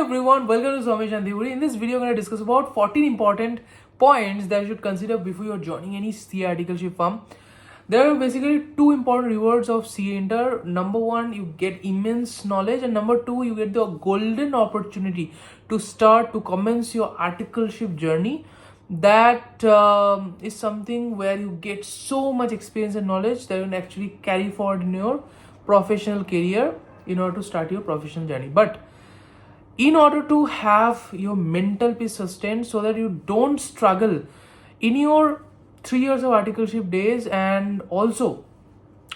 everyone, welcome to Somesh and Devuri. In this video, I'm going to discuss about 14 important points that you should consider before you're joining any CA articleship firm. There are basically two important rewards of CA Inter. Number one, you get immense knowledge, and number two, you get the golden opportunity to commence your articleship journey. That is something where you get so much experience and knowledge that you can actually carry forward in your professional career in order to start your professional journey. But in order to have your mental peace sustained so that you don't struggle in your 3 years of articleship days and also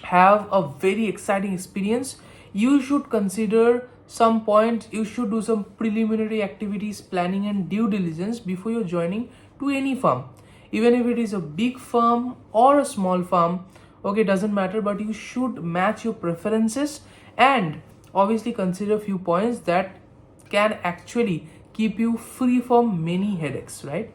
have a very exciting experience, you should consider some points. You should do some preliminary activities, planning and due diligence before you're joining to any firm, even if it is a big firm or a small firm. Okay, doesn't matter, but you should match your preferences and obviously consider a few points that can actually keep you free from many headaches, right?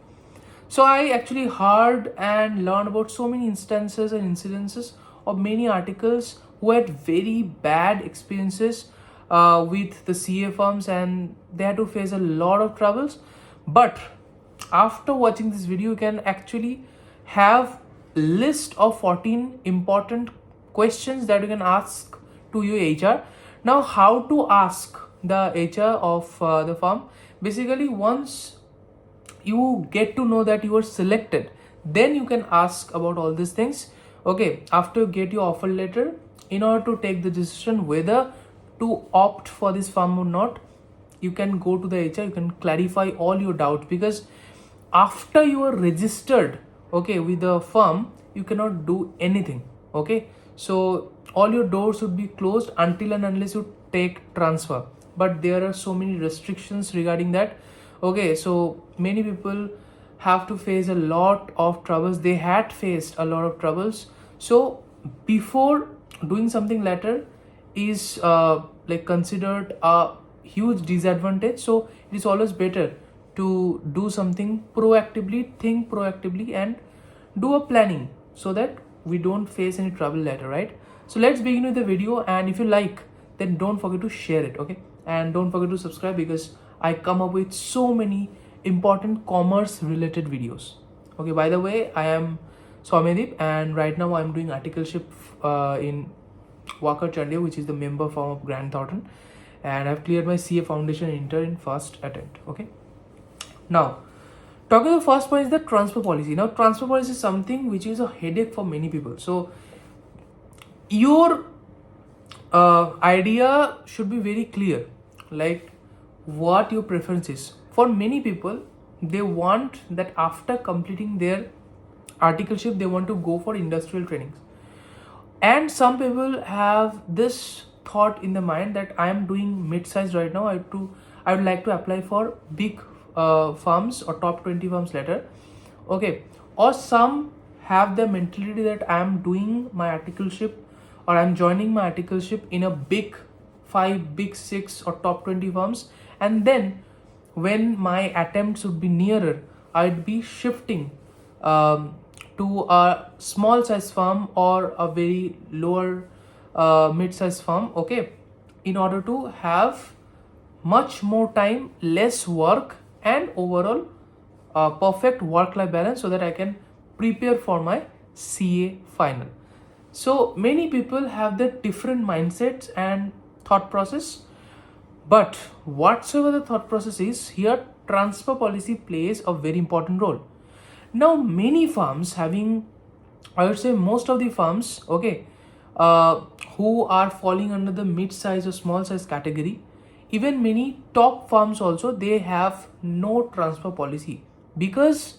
So I actually heard and learned about so many instances and incidences of many articles who had very bad experiences with the CA firms, and they had to face a lot of troubles. But after watching this video, you can actually have list of 14 important questions that you can ask to your HR. Now, how to ask the HR of the firm? Basically, once you get to know that you are selected, then you can ask about all these things. Okay, after you get your offer letter, in order to take the decision whether to opt for this firm or not, you can go to the HR, you can clarify all your doubts, because after you are registered, okay, with the firm, you cannot do anything. Okay, so all your doors should be closed until and unless you take transfer. But there are so many restrictions regarding that. Okay, so many people have to face a lot of troubles. They had faced a lot of troubles. So before doing something later is like considered a huge disadvantage. So it is always better to do something proactively, think proactively and do a planning so that we don't face any trouble later, right? So let's begin with the video, and if you like, then don't forget to share it, okay? And don't forget to subscribe, because I come up with so many important commerce related videos. Okay, by the way, I am Soumedip, and right now I'm doing articleship in Walker Chandiya, which is the member firm of Grant Thornton, and I've cleared my CA foundation inter in first attempt. Okay, now talking about the first point is the transfer policy. Now, transfer policy is something which is a headache for many people. So your idea should be very clear, like what your preference is. For many people, they want that after completing their articleship, they want to go for industrial trainings. And some people have this thought in the mind that I am doing mid-size right now, I would like to apply for big firms or top 20 firms later. Okay, or some have the mentality that I am doing my articleship or I'm joining my articleship in a big 5, big 6 or top 20 firms, and then when my attempts would be nearer, I'd be shifting to a small size firm or a very lower mid-size firm, okay, in order to have much more time, less work, and overall perfect work-life balance so that I can prepare for my CA final. So many people have their different mindsets and thought process, but whatsoever the thought process is, here transfer policy plays a very important role. Now, many firms having, I would say most of the firms, okay, who are falling under the mid-size or small size category, even many top firms also, they have no transfer policy, because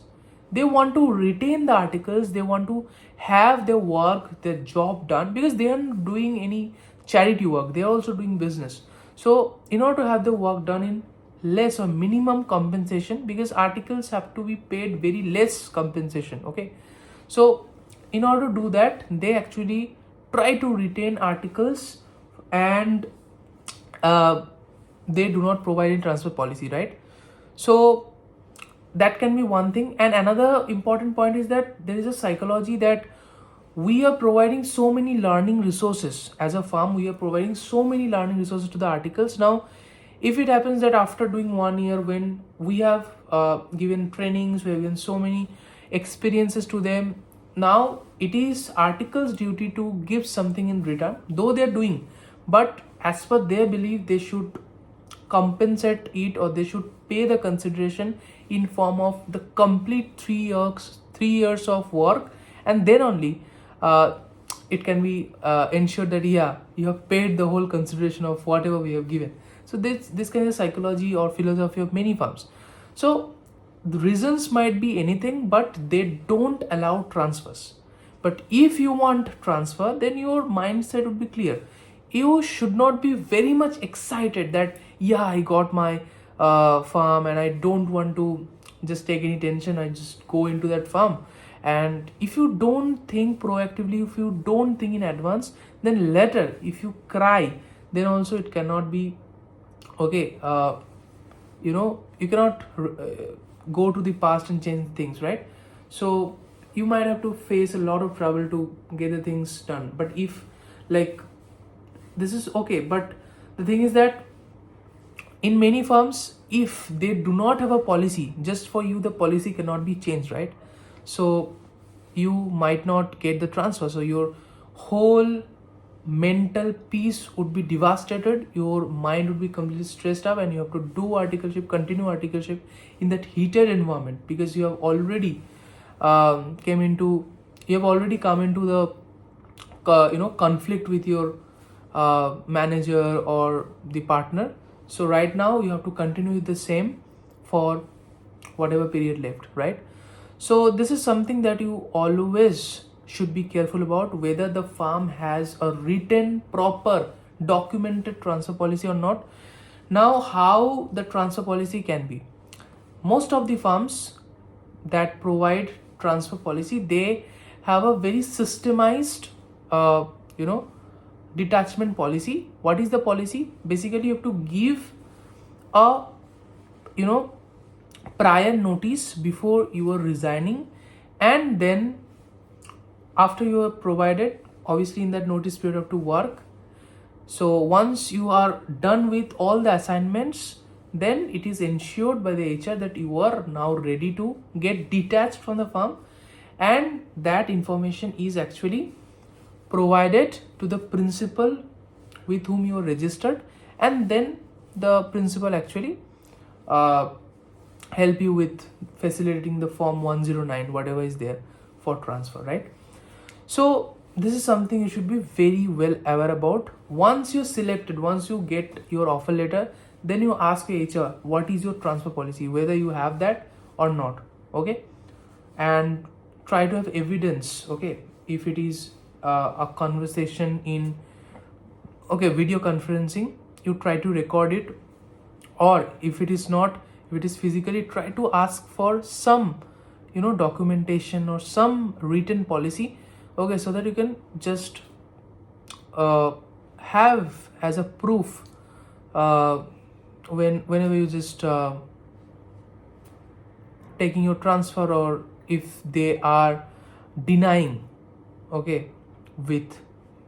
they want to retain the articles, they want to have their work, their job done, because they aren't doing any charity work, they are also doing business. So in order to have the work done in less or minimum compensation, because articles have to be paid very less compensation, okay, so in order to do that, they actually try to retain articles, and they do not provide any transfer policy, right? So that can be one thing. And another important point is that there is a psychology that we are providing so many learning resources as a firm. We are providing so many learning resources to the articles. Now, If it happens that after doing 1 year, when we have given trainings, we have given so many experiences to them, now it is articles duty to give something in return, though they are doing, but as per their belief they should compensate it, or they should pay the consideration in form of the complete 3 years of work, and then only it can be ensured that yeah, you have paid the whole consideration of whatever we have given. So this kind of psychology or philosophy of many firms. So the reasons might be anything, but they don't allow transfers. But if you want transfer, then your mindset would be clear. You should not be very much excited that yeah, I got my farm and I don't want to just take any tension, I just go into that farm. And if you don't think proactively, if you don't think in advance, then later if you cry, then also it cannot be okay. You cannot go to the past and change things, right? So you might have to face a lot of trouble to get the things done. But if like this is okay, but the thing is that in many firms, if they do not have a policy, just for you the policy cannot be changed, right? So you might not get the transfer, so your whole mental peace would be devastated, your mind would be completely stressed up, and you have to do articleship, continue articleship in that heated environment, because you have already come into the conflict with your manager or the partner. So right now you have to continue the same for whatever period left, right? So this is something that you always should be careful about, whether the firm has a written, proper, documented transfer policy or not. Now, how the transfer policy can be? Most of the firms that provide transfer policy, they have a very systemized, detachment policy. What is the policy? Basically, you have to give a, prior notice before you are resigning, and then after you have provided, obviously in that notice period you have to work. So once you are done with all the assignments, then it is ensured by the HR that you are now ready to get detached from the firm, and that information is actually provided to the principal with whom you are registered, and then the principal actually help you with facilitating the form 109, whatever is there for transfer, right? So this is something you should be very well aware about. Once you're selected, once you get your offer letter, then you ask your HR what is your transfer policy, whether you have that or not, okay? And try to have evidence, okay? If it is a conversation in video conferencing, you try to record it, or if it is not, if it is physically, try to ask for some documentation or some written policy, okay, so that you can just have as a proof whenever you just taking your transfer, or if they are denying, okay, with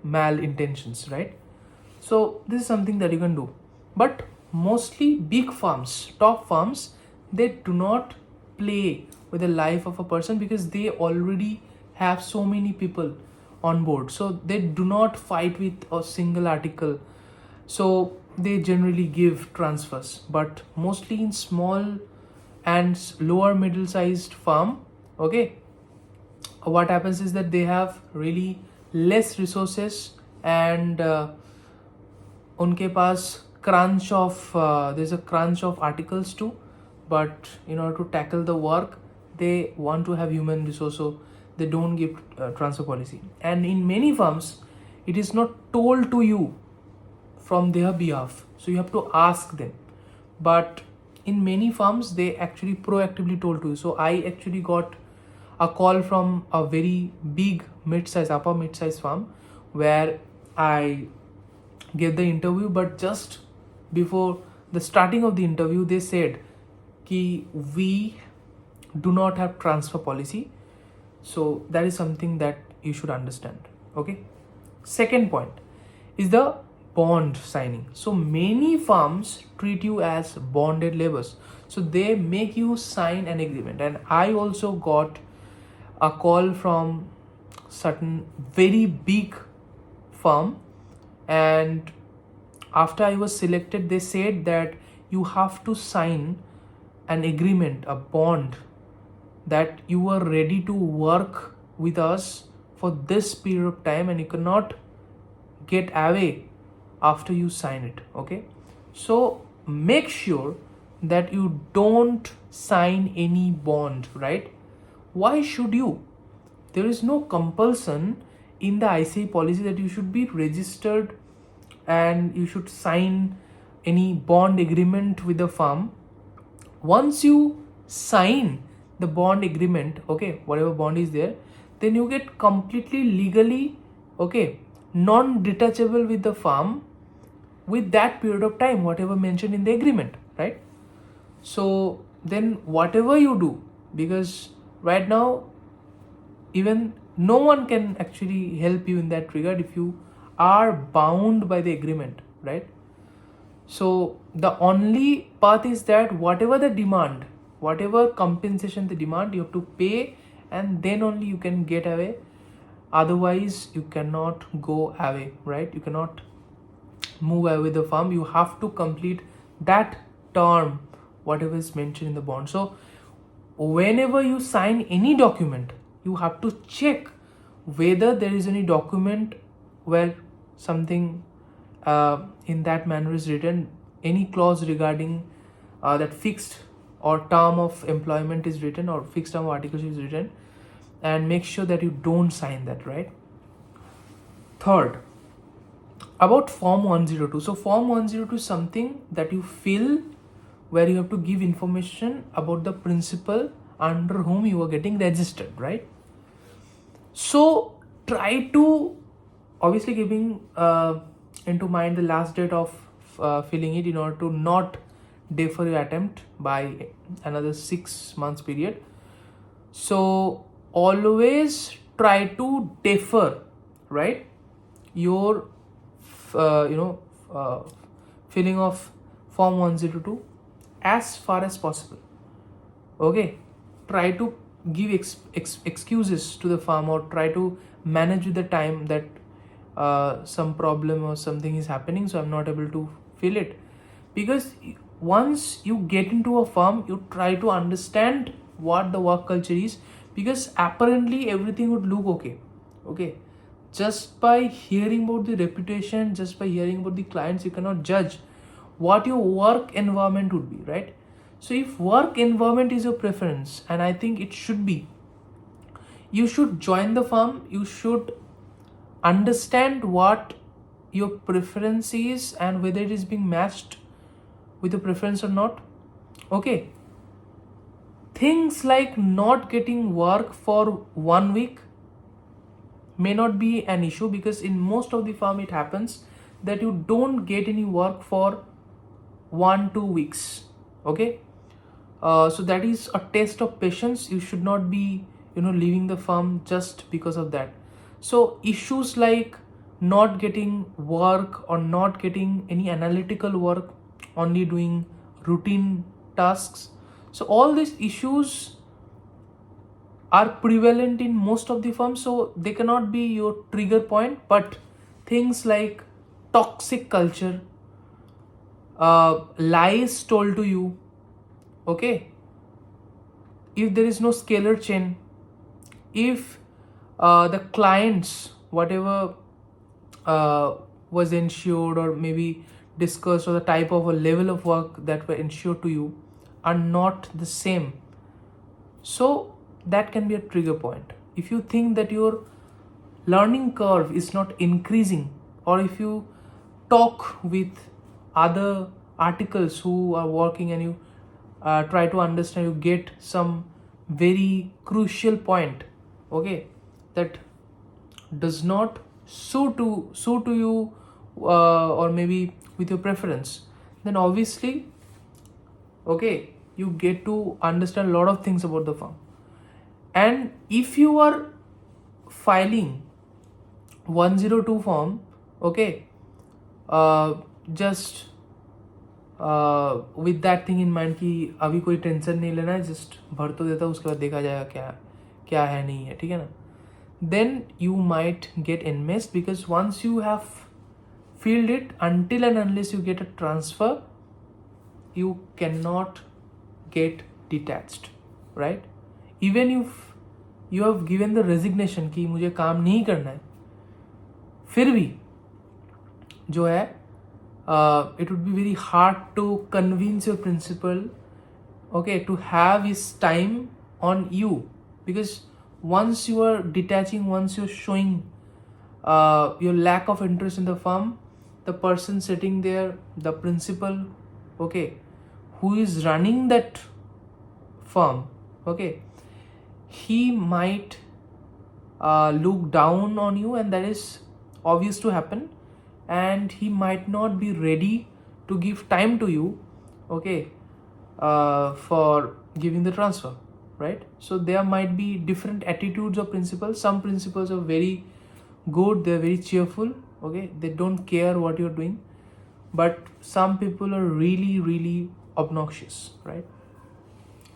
malintentions, right? So this is something that you can do. But mostly big firms, top firms, they do not play with the life of a person, because they already have so many people on board, so they do not fight with a single article, so they generally give transfers. But mostly in small and lower middle sized firm, okay, what happens is that they have really less resources, and unke paas crunch of there's a crunch of articles too, but in order to tackle the work, they want to have human resource, so they don't give transfer policy. And in many firms, it is not told to you from their behalf, so you have to ask them. But in many firms, they actually proactively told to you. So I actually got a call from a very big upper mid-size firm, where I gave the interview, but just before the starting of the interview, they said ki we do not have transfer policy. So that is something that you should understand, okay? Second point is the bond signing. So many firms treat you as bonded laborers. So they make you sign an agreement. And I also got a call from certain very big firm, and after I was selected, they said that you have to sign an agreement, a bond, that you are ready to work with us for this period of time and you cannot get away after you sign it. Okay, so make sure that you don't sign any bond, right? Why should you? There is no compulsion in the ICA policy that you should be registered and you should sign any bond agreement with the firm. Once you sign the bond agreement, okay, whatever bond is there, then you get completely legally, okay, non-detachable with the firm with that period of time, whatever mentioned in the agreement, right? So then whatever you do, because right now even no one can actually help you in that regard if you are bound by the agreement, right? So the only path is that whatever the demand, whatever compensation they demand, you have to pay, and then only you can get away. Otherwise you cannot go away, right? You cannot move away with the firm. You have to complete that term, whatever is mentioned in the bond. So whenever you sign any document, you have to check whether there is any document where something in that manner is written, any clause regarding that fixed or term of employment is written or fixed term of articleship is written, and make sure that you don't sign that, right? Third, about form 102. So form 102 is something that you fill where you have to give information about the principal under whom you are getting registered, right? So try to, obviously keeping into mind the last date of filling it in order to not defer your attempt by another 6 months period. So always try to defer, right, your filling of form 102 as far as possible. Okay, try to give excuses to the firm or try to manage with the time that some problem or something is happening, so I'm not able to fill it. Because once you get into a firm, you try to understand what the work culture is, because apparently everything would look okay, just by hearing about the reputation, just by hearing about the clients, you cannot judge what your work environment would be, right? So if work environment is your preference, and I think it should be, you should join the firm. You should understand what your preference is and whether it is being matched with your preference or not. Okay, things like not getting work for 1 week may not be an issue, because in most of the firm it happens that you don't get any work for 1-2 weeks. Okay, so that is a test of patience. You should not be leaving the firm just because of that. So issues like not getting work or not getting any analytical work, only doing routine tasks, so all these issues are prevalent in most of the firms, so they cannot be your trigger point. But things like toxic culture, lies told to you, okay, if there is no scalar chain, if the clients, whatever was ensured or maybe discussed, or the type of a level of work that were ensured to you are not the same, so that can be a trigger point. If you think that your learning curve is not increasing, or if you talk with other articles who are working and you try to understand, you get some very crucial point, okay, that does not suit to you or maybe with your preference, then obviously, okay, you get to understand a lot of things about the firm. And if you are filing 102 form, okay, just with that thing in mind कि अभी कोई tension नहीं लेना है, just भर तो देता हूँ, उसके बाद देखा जाएगा क्या क्या है नहीं है, ठीक है ना. Then you might get invest because once you have filled it, until and unless you get a transfer, you cannot get detached, right? Even if you have given the resignation कि मुझे काम नहीं करना है, फिर भी जो है it would be very hard to convince your principal, okay, to have his time on you, because once you are detaching, once you're showing your lack of interest in the firm, the person sitting there, the principal, okay, who is running that firm, okay, he might look down on you, and that is obvious to happen, and he might not be ready to give time to you, okay, for giving the transfer, right? So there might be different attitudes of principals. Some principals are very good, they're very cheerful, okay, they don't care what you're doing, but some people are really obnoxious, right?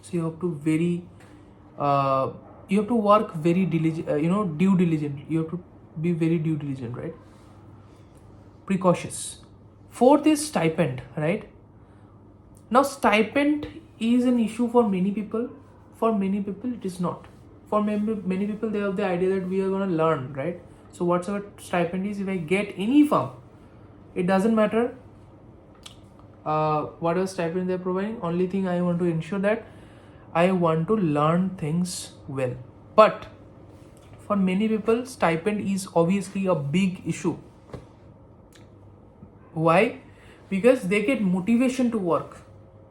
So you have to you have to work very diligent, due diligent, you have to be very due diligent, right? Precautious. Fourth is stipend, right? Now stipend is an issue for many people. For many people it is not. For many people, they have the idea that we are going to learn, right? So whatever stipend is, if I get any firm, it doesn't matter whatever stipend they're providing. Only thing I want to ensure that I want to learn things well. But for many people, stipend is obviously a big issue. Why? Because they get motivation to work.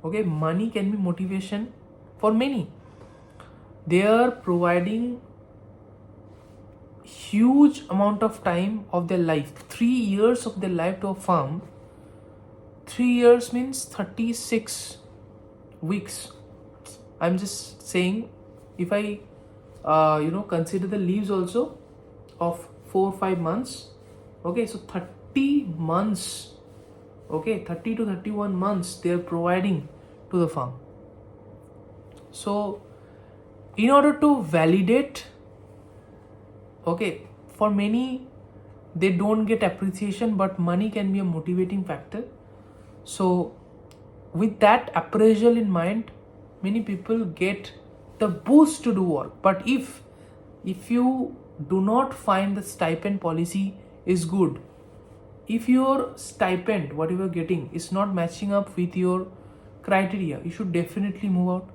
Okay, money can be motivation for many. They are providing huge amount of time of their life, 3 years of their life to a firm. 3 years means 36 weeks. I'm just saying, if I consider the leaves also of 4-5 months, okay, so 30 months, okay, 30 to 31 months they are providing to the firm. So in order to validate, okay, for many they don't get appreciation, but money can be a motivating factor. So with that appraisal in mind, many people get the boost to do work. But if you do not find the stipend policy is good, if your stipend, what you are getting, is not matching up with your criteria, you should definitely move out.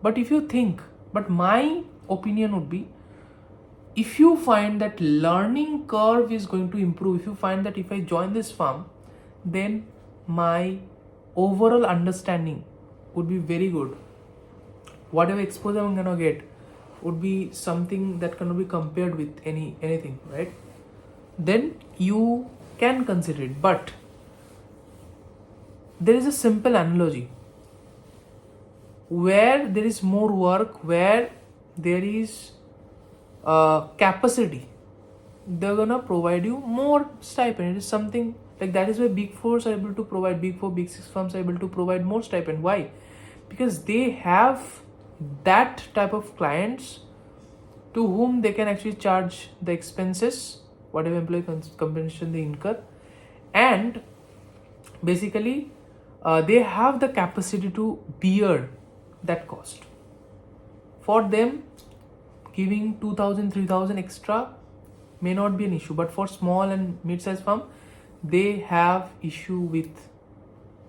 But if you think, but my opinion would be, if you find that learning curve is going to improve, if you find that if I join this firm, then my overall understanding would be very good, whatever exposure I'm gonna get would be something that cannot be compared with anything, right? Then you can consider it. But there is a simple analogy. Where there is more work, where there is capacity, they're gonna provide you more stipend. It is something like that. Is why big fours are able to provide, big four, big six firms are able to provide more stipend. Why? Because they have that type of clients to whom they can actually charge the expenses, whatever employee compensation they incur, and basically they have the capacity to bear that cost. For them, giving 2,000, 3,000 extra may not be an issue, but for small and mid-sized firm, they have issue with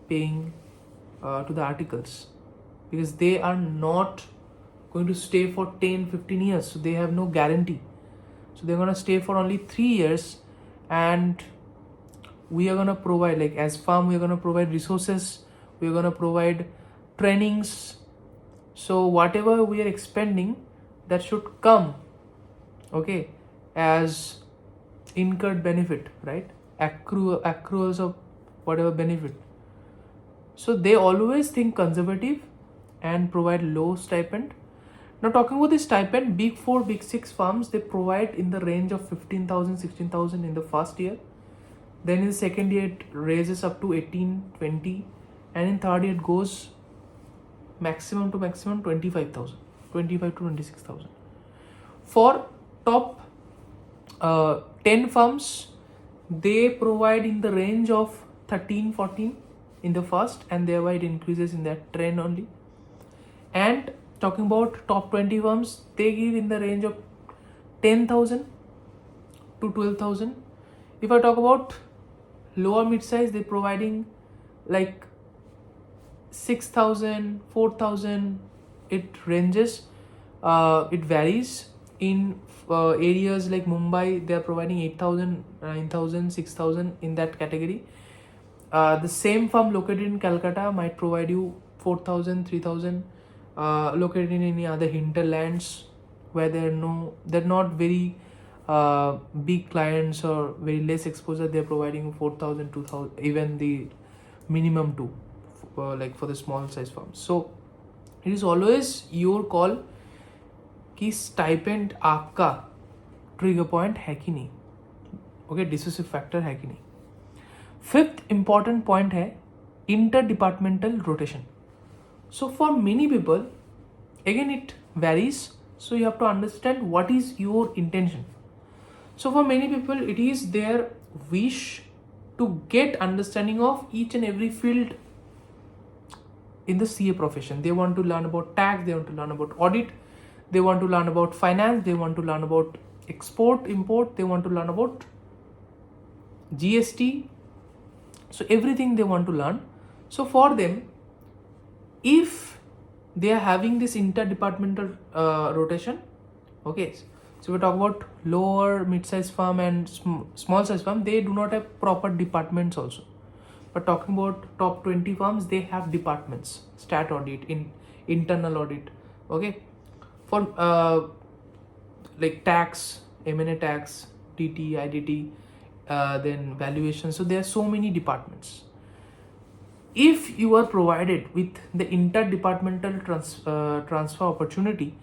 paying to the articles, because they are not going to stay for 10-15 years, so they have no guarantee. So they're going to stay for only 3 years, and we are going to provide, like as firm, we are going to provide resources, we are going to provide trainings. So whatever we are expending, that should come, okay, as incurred benefit, right? Accruals of whatever benefit. So they always think conservative and provide low stipend. Now talking about the stipend, big four, big six firms, they provide in the range of 15,000, 16,000 in the first year. Then in the second year it raises up to 18, 20, and in third year it goes maximum to maximum 25,000, 25 to 26,000. For top 10 firms, they provide in the range of 13, 14 in the first, and thereby it increases in that trend only. And talking about top 20 firms, they give in the range of 10,000 to 12,000. If I talk about lower mid-size, they're providing like 6,000, 4,000. It ranges, it varies. In areas like Mumbai, they are providing 8,000, 9,000, 6,000 in that category. The same firm located in Calcutta might provide you 4,000, 3,000. Located in any other hinterlands where they're not very big clients or very less exposure, they're providing 4,000, 2,000, even the minimum too, like for the small size firms. So it is always your call कि stipend आपका trigger point है कि नहीं, okay, decisive factor है कि नहीं. Fifth important point है inter departmental rotation. So for many people, again it varies, so you have to understand what is your intention. So for many people, it is their wish to get understanding of each and every field in the CA profession. They want to learn about tax, they want to learn about audit, they want to learn about finance, they want to learn about export, import, they want to learn about GST. So everything they want to learn. So for them, if they are having this interdepartmental rotation, okay, so we talk about lower mid-size firm and small size firm, they do not have proper departments also. But talking about top 20 firms, they have departments, stat audit, internal audit, okay, for like tax, M&A tax, DT, IDT, then valuation. So there are so many departments. If you are provided with the interdepartmental transfer opportunity,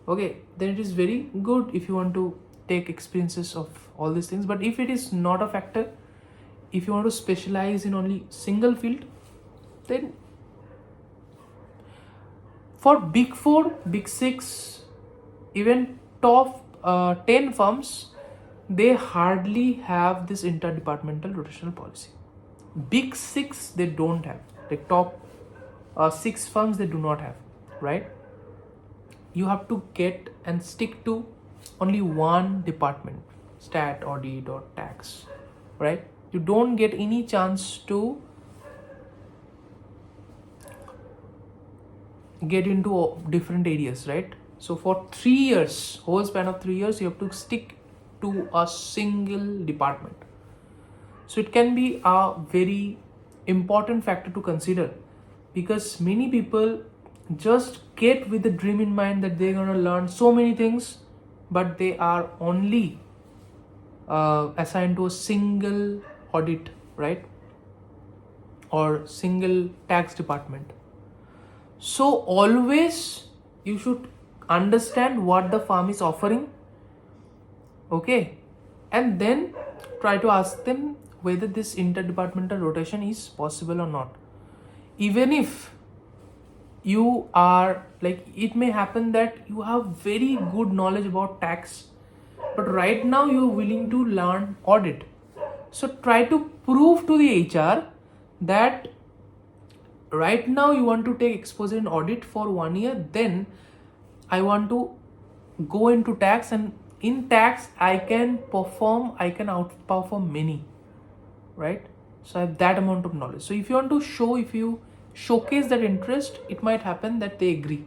okay, then it is very good if you want to take experiences of all these things. But if it is not a factor, if you want to specialize in only single field, then for big 4, big 6, even top 10 firms, they hardly have this interdepartmental rotational policy. Big 6, they don't have. Like top 6 firms, they do not have, right? You have to get and stick to only one department, stat, audit, or tax, right? You don't get any chance to get into different areas, right? So for 3 years, whole span of 3 years, you have to stick to a single department. So it can be a very important factor to consider, because many people just get with the dream in mind that they're going to learn so many things, but they are only assigned to a single audit, right? Or single tax department. So always you should understand what the firm is offering, okay, and then try to ask them whether this interdepartmental rotation is possible or not. Even if you are like, it may happen that you have very good knowledge about tax, but right now you're willing to learn audit. So try to prove to the HR that right now you want to take exposure in audit for 1 year, then I want to go into tax, and in tax I can outperform many, right? So I have that amount of knowledge. So if you want to show, if you showcase that interest, it might happen that they agree.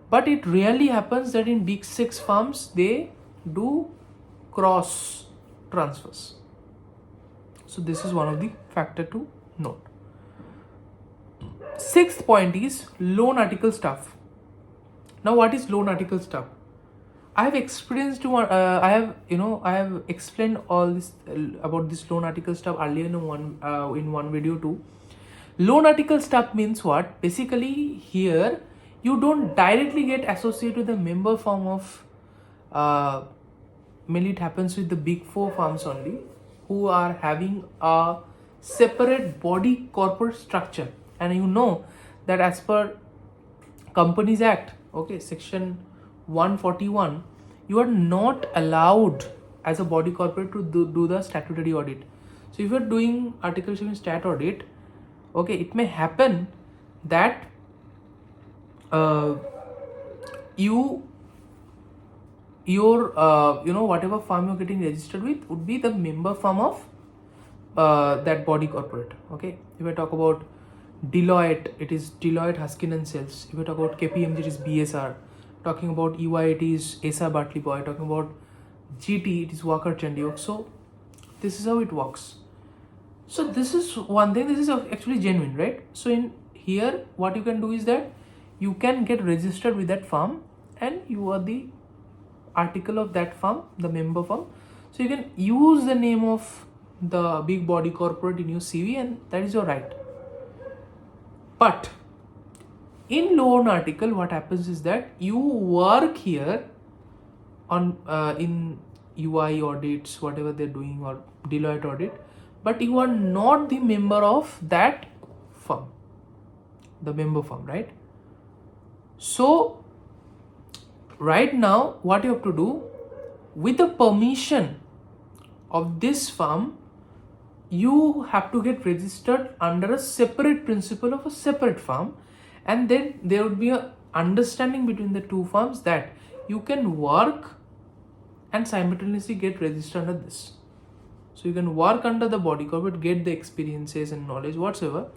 But it rarely happens that in big 6 firms they do cross transfers. So this is one of the factor to note. 6th point is loan article stuff. Now what is loan article stuff? I have experienced one. I have explained all this about this loan article stuff earlier in one video too. Loan article stuff means what? Basically, here you don't directly get associated with the member firm of. Mainly it happens with the big 4 firms only. who are having a separate body corporate structure, and you know that as per Companies Act, okay, section 141, you are not allowed as a body corporate to do the statutory audit. So if you're doing Article 7 stat audit, okay, it may happen that your whatever firm you're getting registered with would be the member firm of that body corporate. Okay, if I talk about Deloitte, it is Deloitte Huskin and Sells. If I talk about KPMG, it is BSR. Talking about EY, it is Asa Bartley Boy. Talking about GT, it is Walker Chandiok. So this is how it works. So this is one thing. This is actually genuine, right? So in here, what you can do is that you can get registered with that firm, and you are the article of that firm, the member firm. So you can use the name of the big body corporate in your CV, and that is your right. But in loan article, what happens is that you work here on in UI audits, whatever they're doing, or Deloitte audit, but you are not the member of that firm, the member firm, right? So right now, what you have to do, with the permission of this firm, you have to get registered under a separate principle of a separate firm, and then there would be an understanding between the two firms that you can work and simultaneously get registered under this. So you can work under the body corporate, get the experiences and knowledge whatsoever,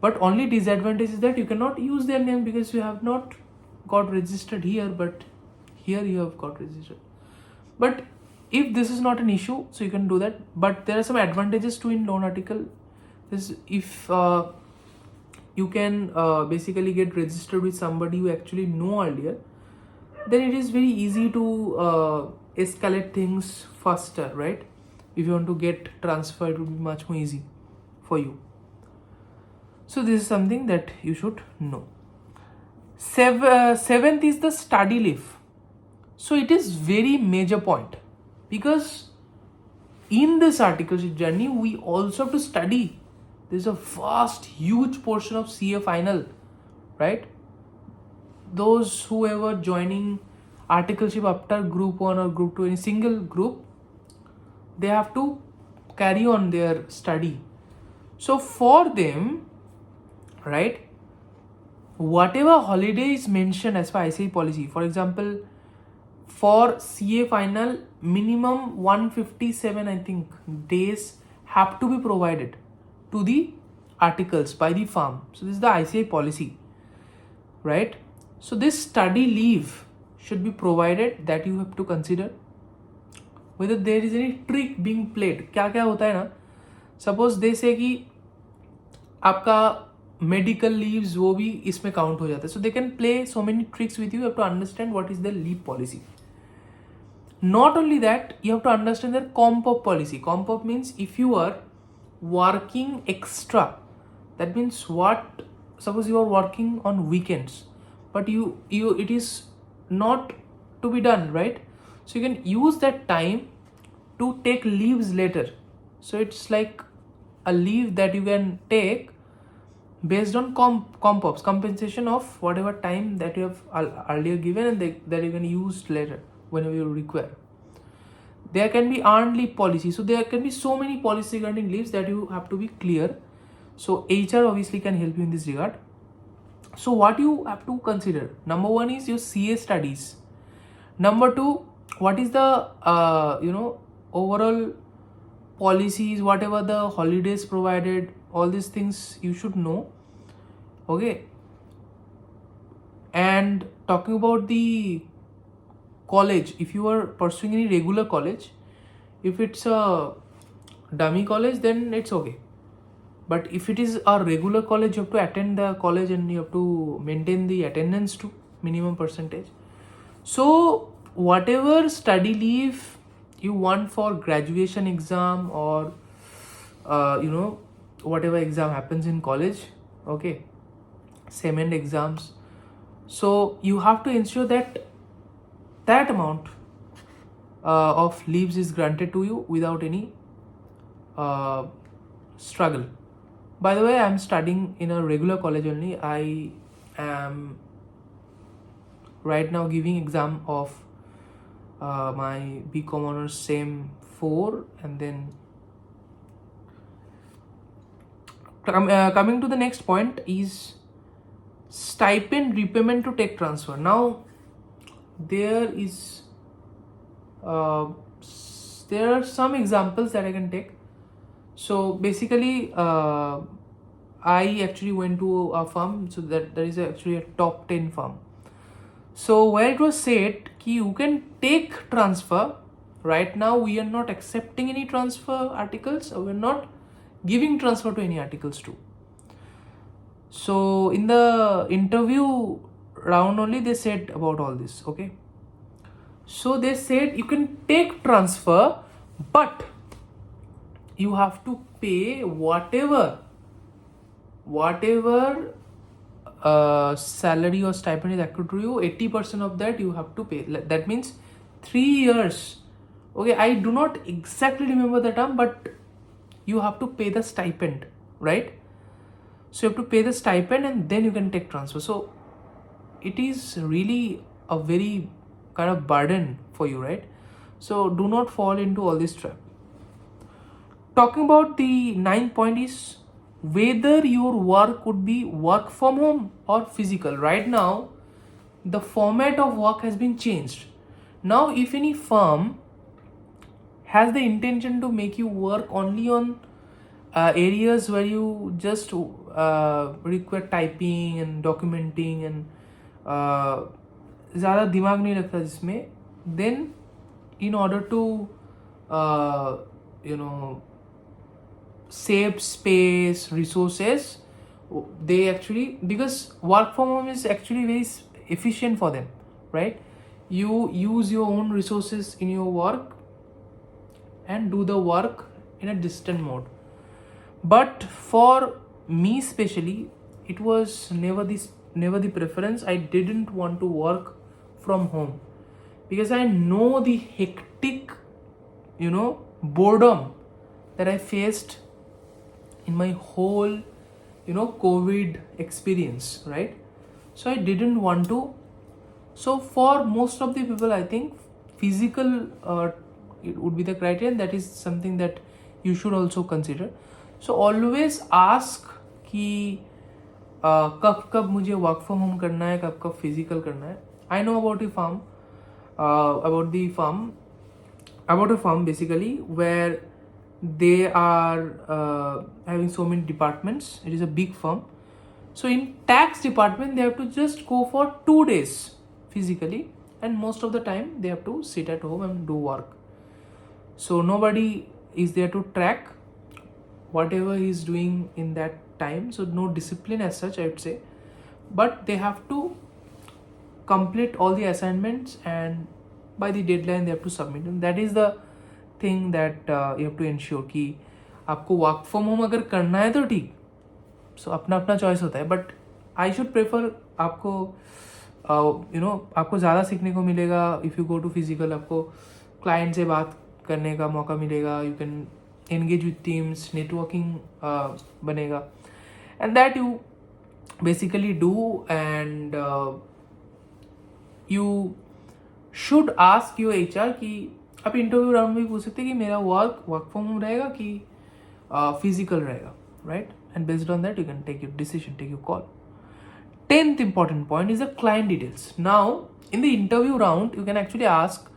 but only disadvantage is that you cannot use their name because you have not got registered here, but here you have got registered. But if this is not an issue, so you can do that. But there are some advantages too in loan article. This, if you can basically get registered with somebody you actually know earlier, then it is very easy to escalate things faster, right? If you want to get transferred, it would be much more easy for you. So this is something that you should know. Seventh is the study leave. So it is very major point, because in this articleship journey, we also have to study. There's a vast, huge portion of CA final, right? Those who ever joining articleship after group 1 or group 2, any single group, they have to carry on their study. So for them, right, whatever holiday is mentioned as per ICAI policy, for example, for CA final, minimum 157, I think, days have to be provided to the articles by the firm. So this is the ICAI policy, right? So this study leave should be provided, that you have to consider whether there is any trick being played. क्या क्या होता है ना, suppose they से कि आपका medical leaves वो भी इसमें काउंट हो जाता है. So they can play so many tricks with you have to understand what is the leave policy. Not only that, you have to understand their comp op policy. Comp op means if you are working extra, that means what, suppose you are working on weekends, but you it is not to be done, right? So you can use that time to take leaves later. So it's like a leave that you can take based on comp ops, compensation of whatever time that you have earlier given, and that you can use later whenever you require. There can be earned leave policy. So there can be so many policies regarding leaves that you have to be clear. So HR obviously can help you in this regard. So what you have to consider, number one is your CA studies. Number two, what is the overall policies, whatever the holidays provided, all these things you should know. Okay. And talking about the college, if you are pursuing any regular college, if it's a dummy college, then it's okay. But if it is a regular college, you have to attend the college and you have to maintain the attendance to minimum percentage. So whatever study leave you want for graduation exam or whatever exam happens in college, okay, sem-end exams, so you have to ensure that that amount of leaves is granted to you without any struggle. By the way, I'm studying in a regular college only. I am right now giving exam of my BCom honors same 4, and then coming to the next point is stipend repayment to tech transfer. Now there are some examples that I can take. So basically I actually went to a firm, so that is actually a top 10 firm. So where it was said ki you can take transfer. Right now we are not accepting any transfer articles, or we're not giving transfer to any articles too. So in the interview round only they said about all this. Okay, so they said you can take transfer, but you have to pay whatever salary or stipend is accrued to you, 80% of that you have to pay. That means 3 years. Okay, I do not exactly remember the term, but you have to pay the stipend, right? So you have to pay the stipend and then you can take transfer. So it is really a very kind of burden for you, right? So do not fall into all this trap. Talking about the 9th point is whether your work would be work from home or physical. Right now the format of work has been changed. Now if any firm has the intention to make you work only on areas where you just require typing and documenting and ज़्यादा दिमाग नहीं लगता जिसमें, then in order to save space, resources, they actually, because work from home is actually very efficient for them, right? You use your own resources in your work and do the work in a distant mode. But for me especially, it was never the preference. I didn't want to work from home because I know the hectic boredom that I faced in my whole COVID experience, right? So I didn't want to. So for most of the people, I think physical it would be the criterion. That is something that you should also consider. So always ask कि कब मुझे work from home करना है, कब physical करना है. I know about a firm basically where they are having so many departments. It is a big firm. So in tax department they have to just go for 2 days physically, and most of the time they have to sit at home and do work. So nobody is there to track whatever he is doing in that time. So no discipline as such, I would say, but they have to complete all the assignments and by the deadline they have to submit them. That is the thing that you have to ensure कि आपको work from home अगर करना है तो ठीक, so अपना choice होता है, but I should prefer आपको आपको ज़्यादा सीखने को मिलेगा. If you go to physical, आपको client से बात करने का मौका मिलेगा. You can engage with teams, networking बनेगा, and that you basically do. And you should ask your HR कि आप इंटरव्यू राउंड में भी पूछ सकते हैं कि मेरा वर्क फ्रॉम होम रहेगा कि फिजिकल रहेगा, right? And based on that you can take your decision, take your call. 10th important point is the client details. Now in the interview round you can actually ask,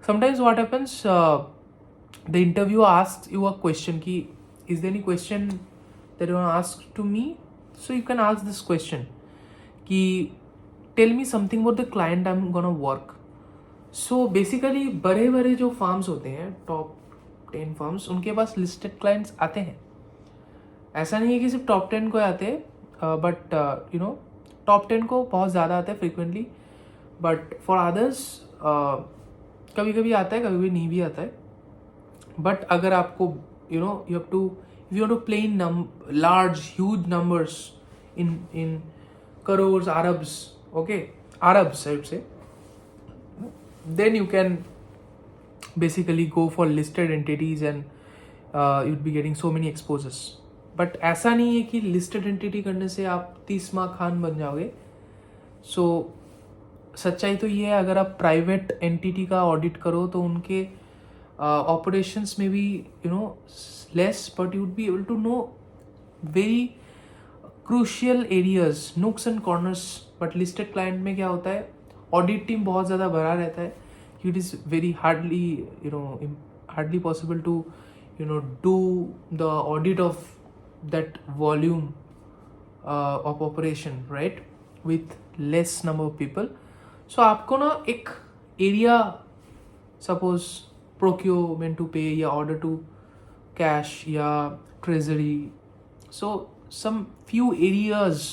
sometimes what happens, the interviewer asks you a question ki is there any question that you want to ask to me? So you can ask this question ki tell me something about the client I'm gonna work. So basically बड़े जो farms होते हैं, top 10 farms, उनके पास listed clients आते हैं. ऐसा नहीं है कि सिर्फ टॉप 10 को आते हैं, बट टॉप 10 को बहुत ज़्यादा आते हैं फ्रिक्वेंटली, बट फॉर अदर्स कभी कभी आता है, कभी कभी नहीं भी आता है. बट अगर आपको you have to, if you want to play in large huge numbers in crores, Arabs I would say, then you can basically go for listed entities and you'd be getting so many exposures. But ऐसा नहीं है कि listed entity करने से आप 30 माह खान बन जाओगे. सो सच्चाई तो ये है, अगर आप प्राइवेट एंटिटी का ऑडिट करो तो उनके ऑपरेशंस में भी less, but you would be able to know very crucial areas, nooks and corners. But listed client में क्या होता है, ऑडिट टीम बहुत ज़्यादा भरा रहता है. It is very hardly possible to do the audit of that volume of operation, right, with less number of people. So आपको ना एक area, suppose procurement to pay या order to cash या treasury, so some few areas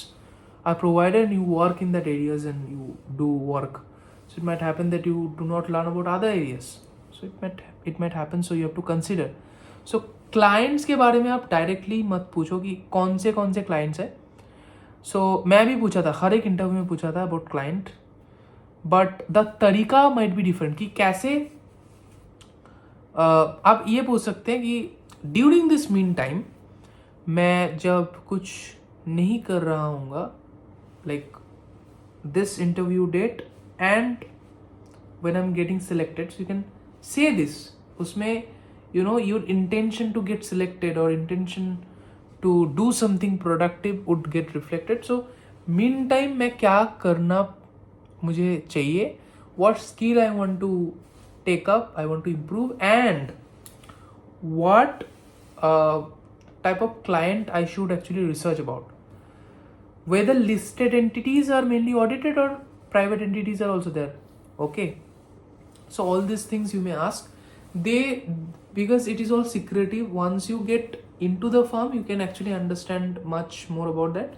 are provided and you work in that areas and you do work. So it might happen that you do not learn about other areas, so it might happen, so you have to consider. So clients के बारे में आप directly मत पूछो कि कौन से clients हैं. सो मैं भी पूछा था, हर एक इंटरव्यू में पूछा था अबाउट क्लाइंट, बट द तरीका माइट बी डिफरेंट. कि कैसे आप ये पूछ सकते हैं कि ड्यूरिंग दिस मीन टाइम मैं जब कुछ नहीं कर रहा हूँगा, like this interview date and when I am getting selected, so you can say this. उसमें your intention to get selected or intention to do something productive would get reflected. So meantime मैं क्या करना मुझे चाहिए, what skill I want to take up, I want to improve, and what type of client I should actually research about. Whether listed entities are mainly audited or private entities are also there. Okay, so all these things you may ask. Because it is all secretive, once you get into the firm you can actually understand much more about that,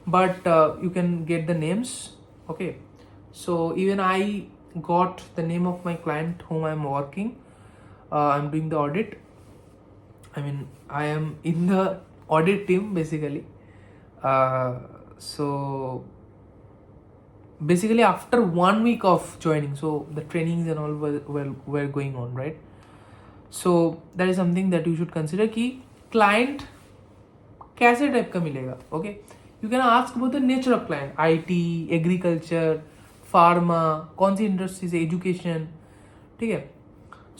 but you can get the names. Okay, so even I got the name of my client whom I'm working. I'm doing the audit. I mean, I am in the audit team basically. So basically after 1 week of joining, so the trainings and all were going on, right? So that is something that you should consider कि client कैसे type का मिलेगा. Okay, you can ask about the nature of client, IT, agriculture, pharma, कौन सी industries, education, ठीक है.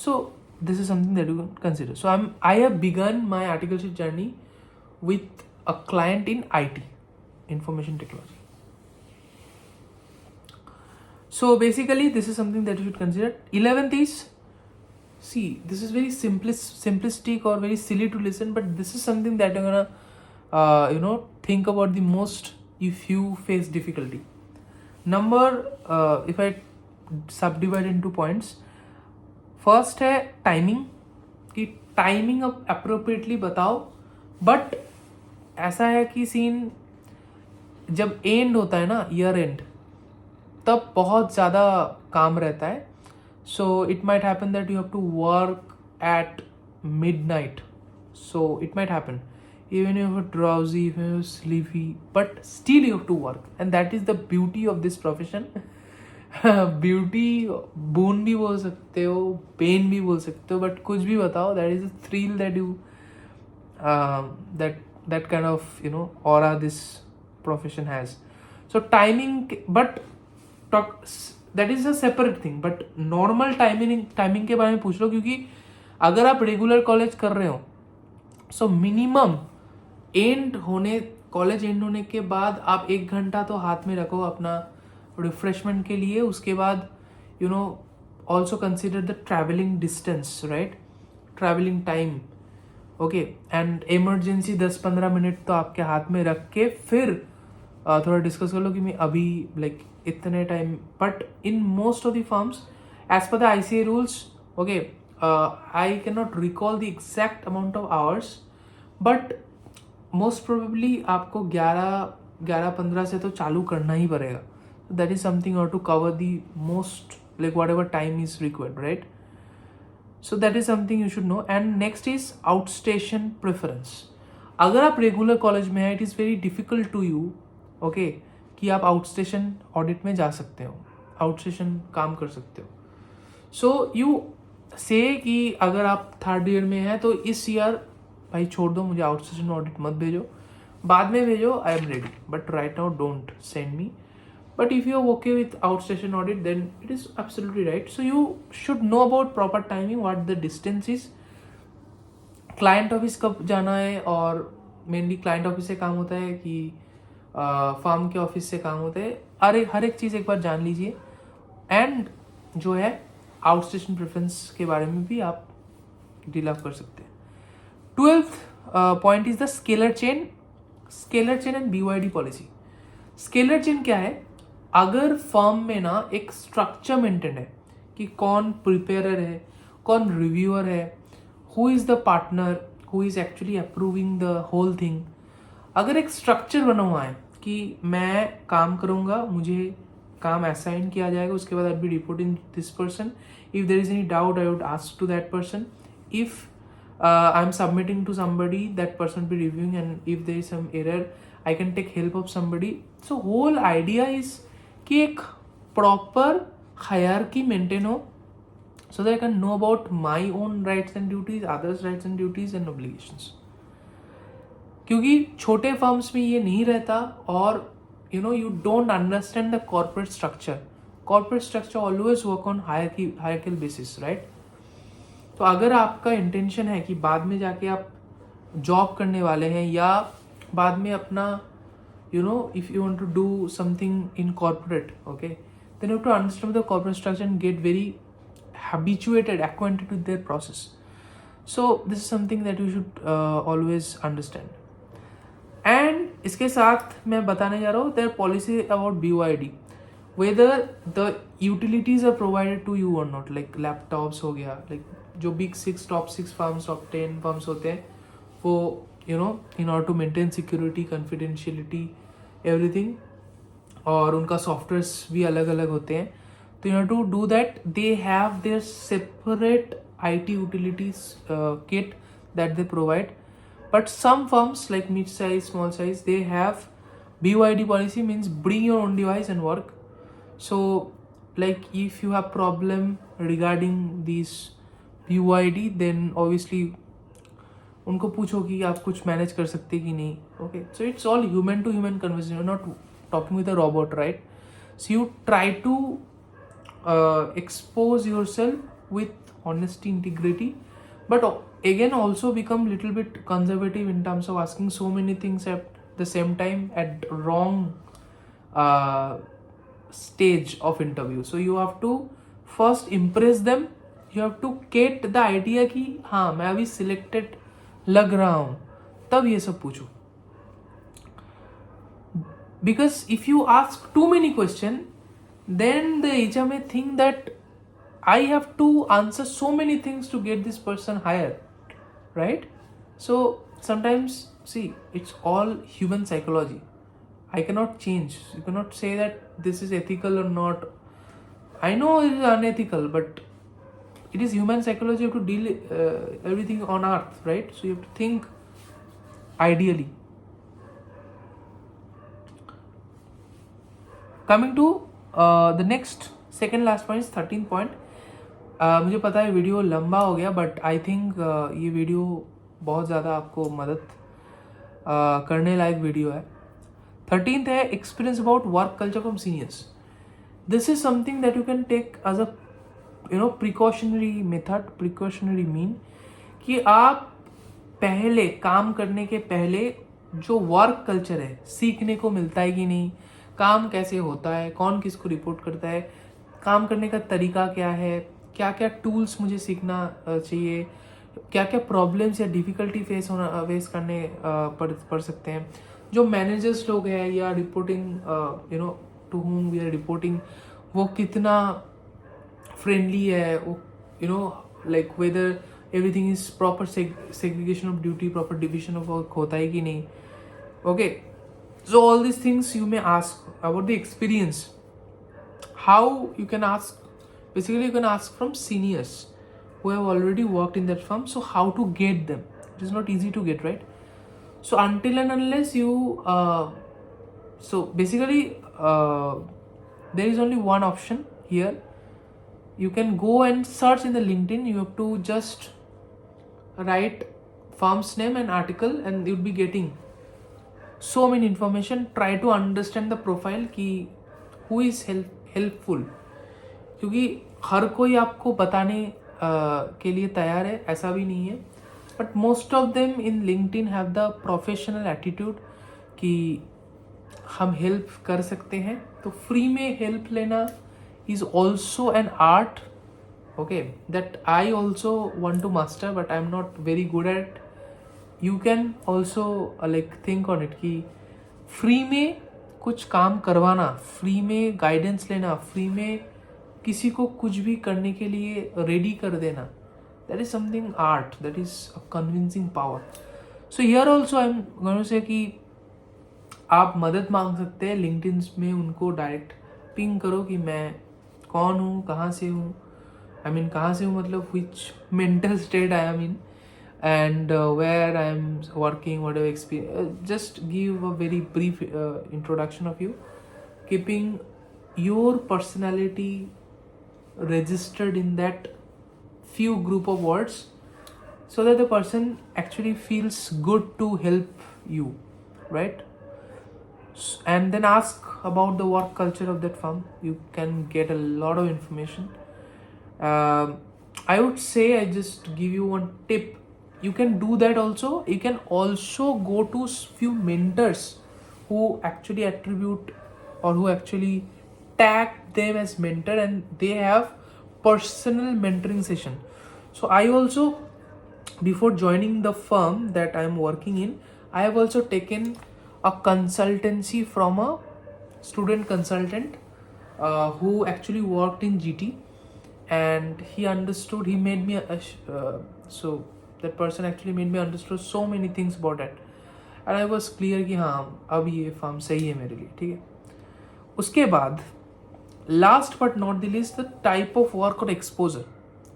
So this is something that you can consider. So I have begun my articleship journey with a client in IT, information technology. So basically this is something that you should consider. 11th is, see, this is very simplistic or very silly to listen, but this is something that you're gonna think about the most if you face difficulty. If I subdivide into points, first है timing, कि timing appropriately बताओ. But ऐसा है कि scene जब and होता है ना, ईयर एंड, तब बहुत ज़्यादा काम रहता है. So it might happen that you have to work at midnight. So it might happen even if you're drowsy, if you're sleepy, but still you have to work, and that is the beauty of this profession. Beauty boon भी बोल सकते हो, pain भी बोल सकते हो, but कुछ भी बताओ, that is a thrill that you that kind of aura this profession has. So timing, but that is a separate thing. But normal timing के बारे में पूछ लो, क्योंकि अगर आप रेगुलर कॉलेज कर रहे हो, सो मिनिमम कॉलेज एंड होने के बाद आप 1 घंटा तो हाथ में रखो अपना रिफ्रेशमेंट के लिए. उसके बाद also consider the travelling distance, right, travelling time. Okay, and emergency 10-15 minute तो आपके हाथ में रख के फिर थोड़ा डिस्कस कर लो कि मैं अभी लाइक इतने time. But in most of the firms as per the ICA rules, okay, I can not recall the exact amount of hours, but most probably आपको 11-15 से तो चालू करना ही पड़ेगा. दैट इज समथिंग और to cover the most like whatever time is required, right. So that is something you should know. And next is outstation preference. अगर आप रेगुलर कॉलेज में हैं, it is very difficult to you, okay, कि आप out station audit में जा सकते हो, आउट स्टेशन काम कर सकते हो. सो यू से कि अगर आप थर्ड ईयर में हैं तो इस ईयर भाई छोड़ दो, मुझे आउट स्टेशन ऑडिट मत भेजो, बाद में भेजो, I am ready, but right now don't send me. But if you're okay with outstation audit, then it is absolutely right. So you should know about proper timing, what the distance is, client office कब जाना है, और mainly client office से काम होता है कि farm के ऑफिस से काम होता है, हर एक चीज़ एक बार जान लीजिए. एंड जो है आउट स्टेशन प्रेफरेंस के बारे में भी आप डील अप कर सकते हैं. 12th point is the scalar chain and BYD policy. Scalar chain क्या है? अगर फर्म में ना एक स्ट्रक्चर मेंटेन है कि कौन प्रिपेयरर है, कौन रिव्यूअर है, who is the partner who is actually approving the whole thing. अगर एक स्ट्रक्चर बना हुआ है कि मैं काम करूँगा, मुझे काम असाइन किया जाएगा, उसके बाद I be reporting this person, if there is any doubt I would ask to that person, if I am submitting to somebody that person be reviewing, and if there is some error I can take help of somebody. So whole idea is कि एक proper hierarchy maintain हो, so that I can know about my own rights and duties, others' rights and duties and obligations. क्योंकि छोटे firms में ये नहीं रहता, और you don't understand the corporate structure. Corporate structure always work on hierarchical basis, right? तो अगर आपका इंटेंशन है कि बाद में जाके आप जॉब करने वाले हैं, या बाद में अपना if you want to do something in corporate, okay, then you have to understand the corporate structure and get very acquainted with their process. So this is something that you should always understand. And इसके साथ मैं बताने जा रहा हूँ their policy about BYD, whether the utilities are provided to you or not, like laptops हो गया, like जो big 6 top 6 firms, top 10 firms होते हैं, वो in order to maintain security, confidentiality, everything, और उनका सॉफ्टवेयर्स भी अलग अलग होते हैं. तो in order to do that, they have their separate IT utilities kit that they provide. But some firms like mid-size, small size, they have BYD policy, means bring your own device and work. So like if you have problem regarding these BYD, then obviously उनको पूछो कि आप कुछ manage कर सकते कि नहीं. Okay, so it's all human to human conversation, you not talking with a robot, right? So you try to expose yourself with honesty, integrity, but again also become little bit conservative in terms of asking so many things at the same time at wrong stage of interview. So you have to first impress them, you have to get the idea कि हाँ मैं अभी selected लग रहा हूँ, तब ये सब पूछो. Because if you ask too many questions, then the HR may think that I have to answer so many things to get this person hired, right? So sometimes, see, it's all human psychology. I cannot change. You cannot say that this is ethical or not. I know it is unethical, but it is human psychology. You have to deal everything on earth, right? So you have to think ideally. Coming to the next second last point is 13th point. मुझे पता है video लंबा हो गया, but I think ये video बहुत ज़्यादा आपको मदद करने लायक वीडियो है. 13th है experience about work culture from seniors. This is something that you can take as a precautionary method, precautionary mean कि आप पहले काम करने के पहले जो वर्क कल्चर है, सीखने को मिलता है कि नहीं, काम कैसे होता है, कौन किसको रिपोर्ट करता है, काम करने का तरीका क्या है, क्या क्या टूल्स मुझे सीखना चाहिए, क्या क्या प्रॉब्लम्स या डिफ़िकल्टी फेस करने पड़ सकते हैं. जो मैनेजर्स लोग हैं या reporting to whom we are reporting, वो कितना फ्रेंडली है, वो like whether everything is proper segregation of duty, proper division of work होता है कि नहीं. Okay, so all these things you may ask about the experience. How you can ask, basically you can ask from seniors who have already worked in that firm. So how to get them? It is not easy to get, right? So until and unless you so basically there is only one option here. you can go and search in the LinkedIn. You have to just write firm's name and article and you'll be getting so many information. Try to understand the profile कि who is helpful, क्योंकि हर कोई आपको बताने के लिए तैयार है ऐसा भी नहीं है, but most of them in LinkedIn have the professional attitude कि हम हेल्प कर सकते हैं. तो फ्री में हेल्प लेना is also an art, okay, that I also want to master but I am not very good at. You can also like think on it कि free में कुछ काम करवाना, फ्री में गाइडेंस लेना, फ्री में किसी को कुछ भी करने के लिए रेडी कर देना, that is something art, that is a convincing power. So here also I am going to say कि आप मदद मांग सकते हैं लिंक्डइन में. उनको डायरेक्ट पिंग करो कि मैं कौन हूँ, कहाँ से हूँ, आई मीन कहाँ से हूँ मतलब which mental state I am in and where I am working, whatever experience. Just give a very brief introduction of you, keeping your personality registered in that few group of words so that the person actually feels good to help you, right? And then ask about the work culture of that firm. You can get a lot of information. I would say I just give you one tip. You can do that also. You can also go to few mentors who actually attribute or who actually tag them as mentor, and they have personal mentoring session. So I also, before joining the firm that I am working in, I have also taken a consultancy from a student consultant who actually worked in GT, and he understood, he made me so that person actually made me understood so many things about it, and I was clear कि हाँ अब ये form सही है मेरे लिए, ठीक है. उसके बाद last but not the least, the type of work और एक्सपोजर.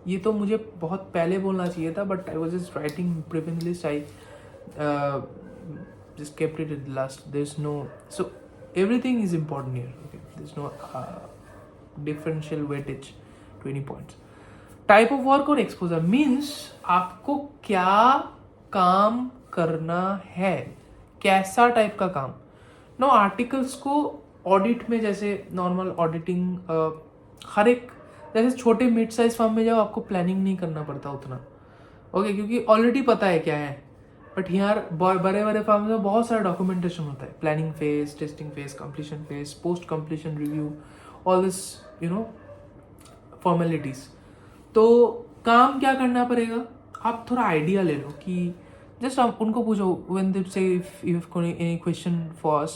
ये तो मुझे बहुत पहले बोलना चाहिए था, but I was just writing proving list. I just kept it at last. There's no, so everything is important here, okay? There's no differential weightage to any points. Type of work और exposure means आपको क्या काम करना है, कैसा type का काम. No articles को ऑडिट में जैसे नॉर्मल ऑडिटिंग, हर एक जैसे छोटे मिड साइज फर्म में जाओ आपको प्लानिंग नहीं करना पड़ता उतना, ओके, क्योंकि ऑलरेडी पता है क्या है. बट यहाँ बड़े बड़े फर्म में बहुत सारा डॉक्यूमेंटेशन होता है, planning phase, testing phase, completion phase, post completion review, all this formalities. तो काम क्या करना पड़ेगा, आप थोड़ा आइडिया ले लो कि जस्ट आप उनको पूछो व्हेन दे से if you have any question for us,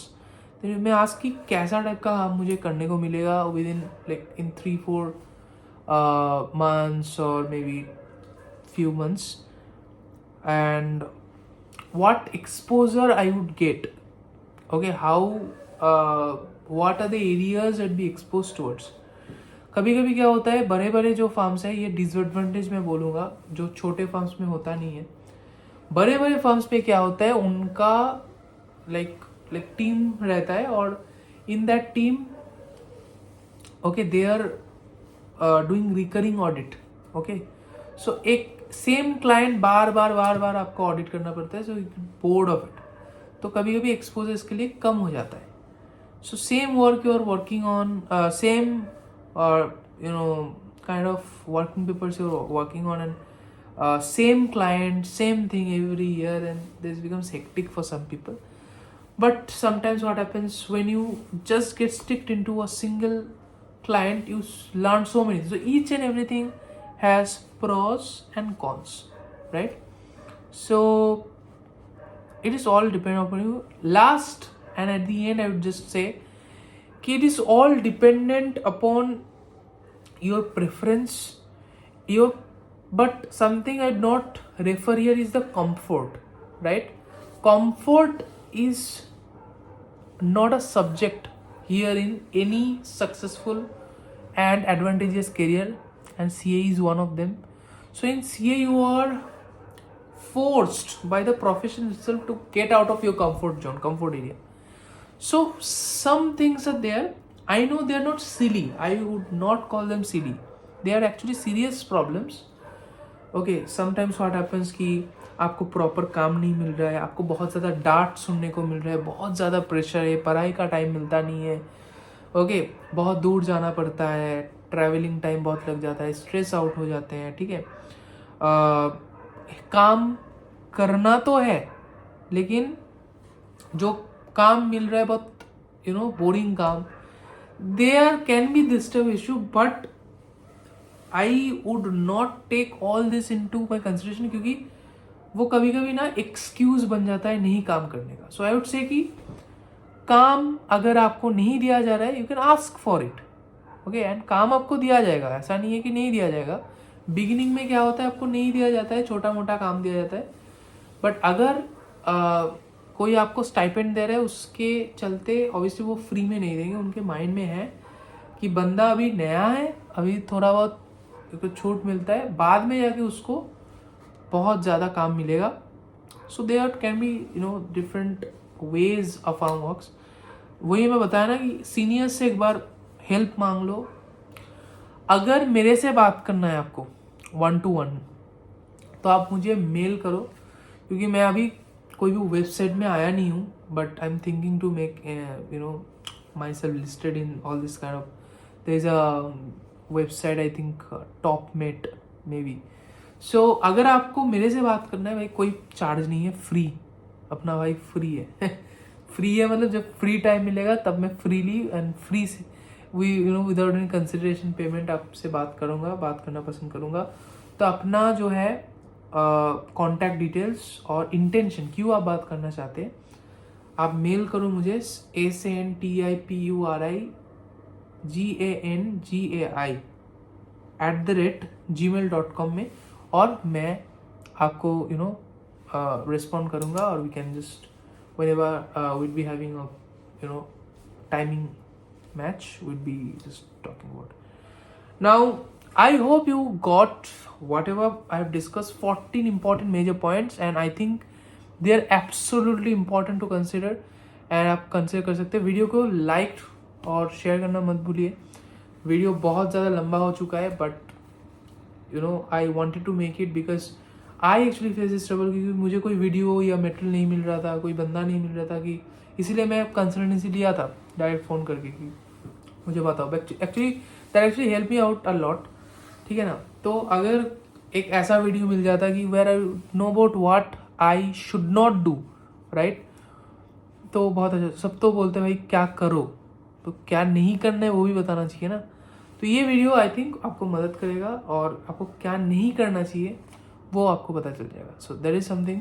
मैं आस्क कि कैसा टाइप का काम मुझे करने को मिलेगा with in like in 3-4 months or maybe few months, and what exposure I would get, okay, how what are the areas I'd be exposed towards. कभी कभी क्या होता है, बड़े बड़े जो फार्म्स है, ये डिसएडवांटेज मैं बोलूँगा जो छोटे फार्म्स में होता नहीं है. बड़े बड़े फार्म्स पे क्या होता है, उनका लाइक टीम रहता है, और in that team, okay, they are doing recurring audit, okay. So एक सेम क्लाइंट बार बार आपको ऑडिट करना पड़ता है, सो बोर्ड ऑफ इट. तो कभी कभी एक्सपोजर इसके लिए कम हो जाता है. So same work you are working on, same or kind of working papers you're working on, and same client, same thing every year, and this becomes hectic for some people. But sometimes what happens when you just get sticked into a single client, you learn so many. So each and everything has pros and cons, right? So it is all depend upon you. Last and at the end, I would just say it is all dependent upon your preference, but something I'd not refer here is the comfort, right? Comfort is not a subject here in any successful and advantageous career, and CA is one of them. So in CA you are forced by the profession itself to get out of your comfort zone, comfort area. So some things are there. I know they are not silly. I would not call them silly. They are actually serious problems. Okay, sometimes what happens कि आपको proper काम नहीं मिल रहा है, आपको बहुत ज़्यादा डांट सुनने को मिल रहा है, बहुत ज़्यादा प्रेशर है, पढ़ाई का टाइम मिलता नहीं है. ओके, बहुत दूर जाना पड़ता है, ट्रैवलिंग टाइम बहुत लग जाता है, स्ट्रेस आउट हो जाते हैं. ठीक है, काम करना तो है, लेकिन जो काम मिल रहा है बहुत बोरिंग काम. There can be this type issue, but I would not take all this into my consideration, क्योंकि वो कभी कभी ना एक्सक्यूज बन जाता है नहीं काम करने का. सो आई वुड से कि काम अगर आपको नहीं दिया जा रहा है, you can ask for it. Okay, and काम आपको दिया जाएगा, ऐसा नहीं है कि नहीं दिया जाएगा. बिगिनिंग में क्या होता है, आपको नहीं दिया जाता है, छोटा मोटा काम दिया जाता है. बट अगर कोई आपको स्टाइपेंड दे रहा है, उसके चलते ऑब्वियसली वो फ्री में नहीं देंगे. उनके माइंड में है कि बंदा अभी नया है, अभी थोड़ा बहुत छूट मिलता है, बाद में जाके उसको बहुत ज़्यादा काम मिलेगा. So there can be different ways of firm works. वही मैं बताया ना कि सीनियर्स से एक बार हेल्प मांग लो. अगर मेरे से बात करना है आपको 1-to-1, तो आप मुझे मेल करो, क्योंकि मैं अभी कोई भी वेबसाइट में आया नहीं हूँ. But I am thinking to make myself listed in all this kind of. There is a website, I think Topmate maybe. So अगर आपको मेरे से बात करना है भाई, कोई चार्ज नहीं है, फ्री, अपना भाई फ्री है. फ्री है मतलब जब फ्री टाइम मिलेगा तब मैं फ्रीली एंड फ्री से विदाउट एनी कंसिडरेशन पेमेंट आपसे बात करना पसंद करूँगा. तो अपना जो है कॉन्टैक्ट डिटेल्स और इंटेंशन, क्यों आप बात करना चाहते हैं, आप मेल करो मुझे santipurigangai@gmail.com में, और मैं आपको रिस्पॉन्ड करूँगा. और we can just whenever we'll be having a timing match, we'll be just talking about. Now I hope you got whatever I have discussed, 14 important major points, and I think they are absolutely important to consider. and आप consider कर सकते हैं. Video को like और share करना मत भूलिए. Video बहुत ज़्यादा लंबा हो चुका है, but I wanted to make it because I actually face this trouble, क्योंकि मुझे कोई वीडियो या मेटेरियल नहीं मिल रहा था, कोई बंदा नहीं मिल रहा था, कि इसीलिए मैं कंसल्टेंसी लिया था डायरेक्ट फ़ोन करके कि मुझे बताओ. Actually that actually help me out a lot. ठीक है ना. तो अगर एक ऐसा वीडियो मिल जाता कि where I know about what I should not do, right, तो बहुत अच्छा. सब तो बोलते हैं भाई क्या करो, तो क्या नहीं करना है वो भी बताना चाहिए ना. तो ये वीडियो आई थिंक आपको मदद करेगा, और आपको क्या नहीं करना चाहिए वो आपको पता चल जाएगा. So there is something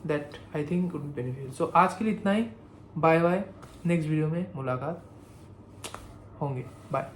that I think would be beneficial. So आज के लिए इतना ही. Bye bye. नेक्स्ट वीडियो में मुलाकात होंगे. बाय.